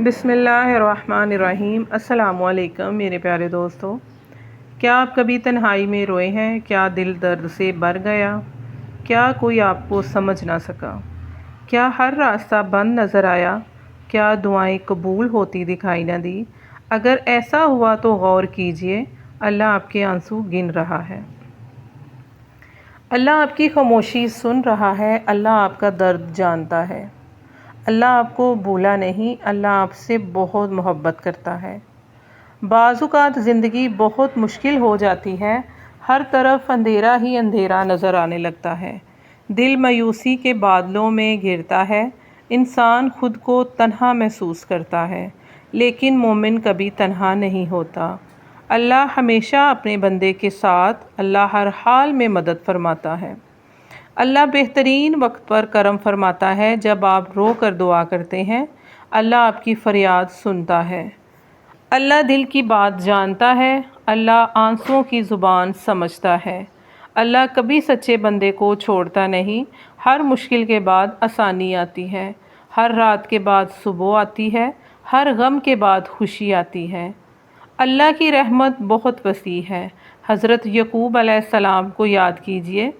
بسم اللہ الرحمن الرحیم۔ السلام علیکم میرے پیارے دوستو، کیا آپ کبھی تنہائی میں روئے ہیں؟ کیا دل درد سے بھر گیا؟ کیا کوئی آپ کو سمجھ نہ سکا؟ کیا ہر راستہ بند نظر آیا؟ کیا دعائیں قبول ہوتی دکھائی نہ دی؟ اگر ایسا ہوا تو غور کیجئے، اللہ آپ کے آنسو گن رہا ہے، اللہ آپ کی خاموشی سن رہا ہے، اللہ آپ کا درد جانتا ہے، اللہ آپ کو بھولا نہیں، اللہ آپ سے بہت محبت کرتا ہے۔ بعض اوقات زندگی بہت مشکل ہو جاتی ہے، ہر طرف اندھیرا ہی اندھیرا نظر آنے لگتا ہے، دل مایوسی کے بادلوں میں گھرتا ہے، انسان خود کو تنہا محسوس کرتا ہے، لیکن مومن کبھی تنہا نہیں ہوتا۔ اللہ ہمیشہ اپنے بندے کے ساتھ، اللہ ہر حال میں مدد فرماتا ہے۔ اللہ بہترین وقت پر کرم فرماتا ہے، جب آپ رو کر دعا کرتے ہیں، اللہ آپ کی فریاد سنتا ہے۔ اللہ دل کی بات جانتا ہے، اللہ آنسوؤں کی زبان سمجھتا ہے۔ اللہ کبھی سچے بندے کو چھوڑتا نہیں، ہر مشکل کے بعد آسانی آتی ہے، ہر رات کے بعد صبح آتی ہے، ہر غم کے بعد خوشی آتی ہے۔ اللہ کی رحمت بہت وسیع ہے۔ حضرت یعقوب علیہ السلام کو یاد کیجئے،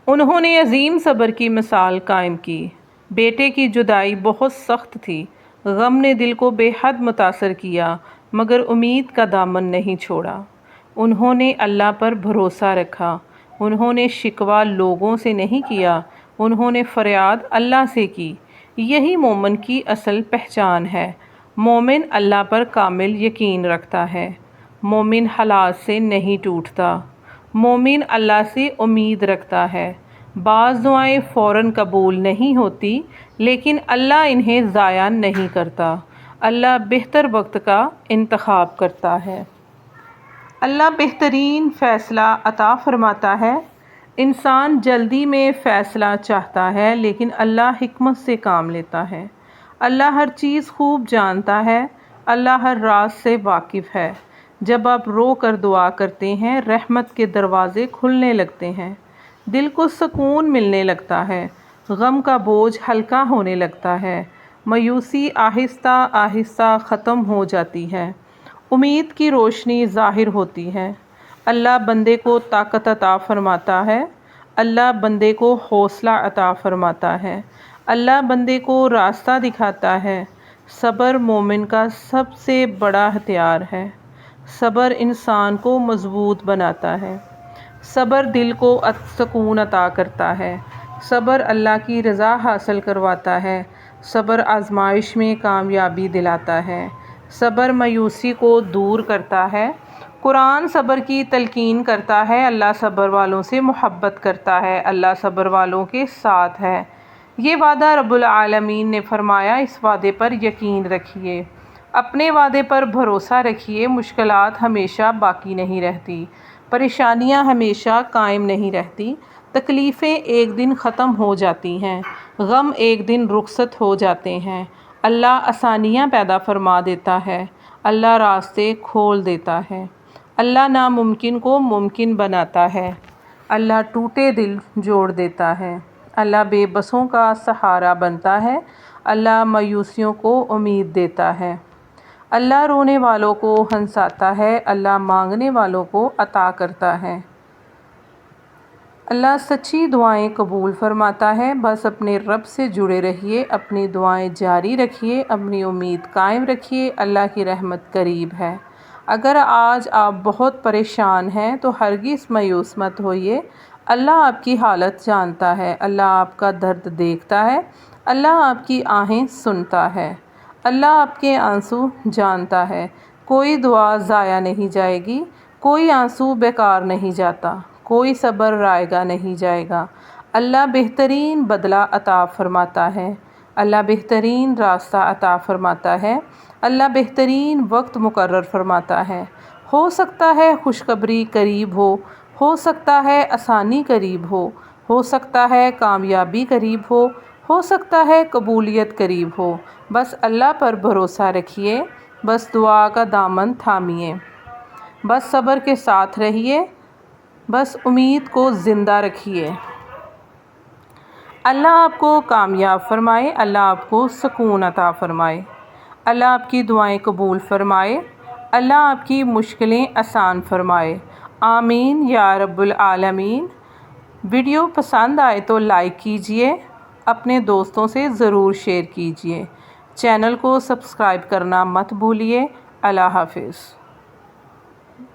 انہوں نے عظیم صبر کی مثال قائم کی۔ بیٹے کی جدائی بہت سخت تھی، غم نے دل کو بے حد متاثر کیا، مگر امید کا دامن نہیں چھوڑا۔ انہوں نے اللہ پر بھروسہ رکھا، انہوں نے شکوہ لوگوں سے نہیں کیا، انہوں نے فریاد اللہ سے کی۔ یہی مومن کی اصل پہچان ہے۔ مومن اللہ پر کامل یقین رکھتا ہے، مومن حالات سے نہیں ٹوٹتا، مومن اللہ سے امید رکھتا ہے۔ بعض دعائیں فوراً قبول نہیں ہوتی، لیکن اللہ انہیں ضائع نہیں کرتا، اللہ بہتر وقت کا انتخاب کرتا ہے۔ اللہ بہترین فیصلہ عطا فرماتا ہے۔ انسان جلدی میں فیصلہ چاہتا ہے، لیکن اللہ حکمت سے کام لیتا ہے۔ اللہ ہر چیز خوب جانتا ہے، اللہ ہر راز سے واقف ہے۔ جب آپ رو کر دعا کرتے ہیں، رحمت کے دروازے کھلنے لگتے ہیں، دل کو سکون ملنے لگتا ہے، غم کا بوجھ ہلکا ہونے لگتا ہے، مایوسی آہستہ آہستہ ختم ہو جاتی ہے، امید کی روشنی ظاہر ہوتی ہے۔ اللہ بندے کو طاقت عطا فرماتا ہے، اللہ بندے کو حوصلہ عطا فرماتا ہے، اللہ بندے کو راستہ دکھاتا ہے۔ صبر مومن کا سب سے بڑا ہتھیار ہے۔ صبر انسان کو مضبوط بناتا ہے، صبر دل کو سکون عطا کرتا ہے، صبر اللہ کی رضا حاصل کرواتا ہے، صبر آزمائش میں کامیابی دلاتا ہے، صبر مایوسی کو دور کرتا ہے۔ قرآن صبر کی تلقین کرتا ہے، اللہ صبر والوں سے محبت کرتا ہے، اللہ صبر والوں کے ساتھ ہے۔ یہ وعدہ رب العالمین نے فرمایا، اس وعدے پر یقین رکھیے، اپنے وعدے پر بھروسہ رکھیے۔ مشکلات ہمیشہ باقی نہیں رہتی، پریشانیاں ہمیشہ قائم نہیں رہتی، تکلیفیں ایک دن ختم ہو جاتی ہیں، غم ایک دن رخصت ہو جاتے ہیں۔ اللہ آسانیاں پیدا فرما دیتا ہے، اللہ راستے کھول دیتا ہے، اللہ ناممکن کو ممکن بناتا ہے، اللہ ٹوٹے دل جوڑ دیتا ہے، اللہ بے بسوں کا سہارا بنتا ہے، اللہ مایوسیوں کو امید دیتا ہے، اللہ رونے والوں کو ہنساتا ہے، اللہ مانگنے والوں کو عطا کرتا ہے۔ اللہ سچی دعائیں قبول فرماتا ہے۔ بس اپنے رب سے جڑے رہیے، اپنی دعائیں جاری رکھیے، اپنی امید قائم رکھیے، اللہ کی رحمت قریب ہے۔ اگر آج آپ بہت پریشان ہیں تو ہرگز مایوس مت ہوئیے، اللہ آپ کی حالت جانتا ہے، اللہ آپ کا درد دیکھتا ہے، اللہ آپ کی آہیں سنتا ہے، اللہ آپ کے آنسو جانتا ہے۔ کوئی دعا ضائع نہیں جائے گی، کوئی آنسو بیکار نہیں جاتا، کوئی صبر رائے گا نہیں جائے گا۔ اللہ بہترین بدلہ عطا فرماتا ہے، اللہ بہترین راستہ عطا فرماتا ہے، اللہ بہترین وقت مقرر فرماتا ہے۔ ہو سکتا ہے خوشخبری قریب ہو سکتا ہے آسانی قریب ہو سکتا ہے کامیابی قریب ہو سکتا ہے قبولیت قریب ہو۔ بس اللہ پر بھروسہ رکھیے، بس دعا کا دامن تھامیے، بس صبر کے ساتھ رہیے، بس امید کو زندہ رکھیے۔ اللہ آپ کو کامیاب فرمائے، اللہ آپ کو سکون عطا فرمائے، اللہ آپ کی دعائیں قبول فرمائے، اللہ آپ کی مشکلیں آسان فرمائے، آمین یا رب العالمین۔ ویڈیو پسند آئے تو لائک کیجئے، اپنے دوستوں سے ضرور شیئر کیجئے، چینل کو سبسکرائب کرنا مت بھولیے۔ اللہ حافظ۔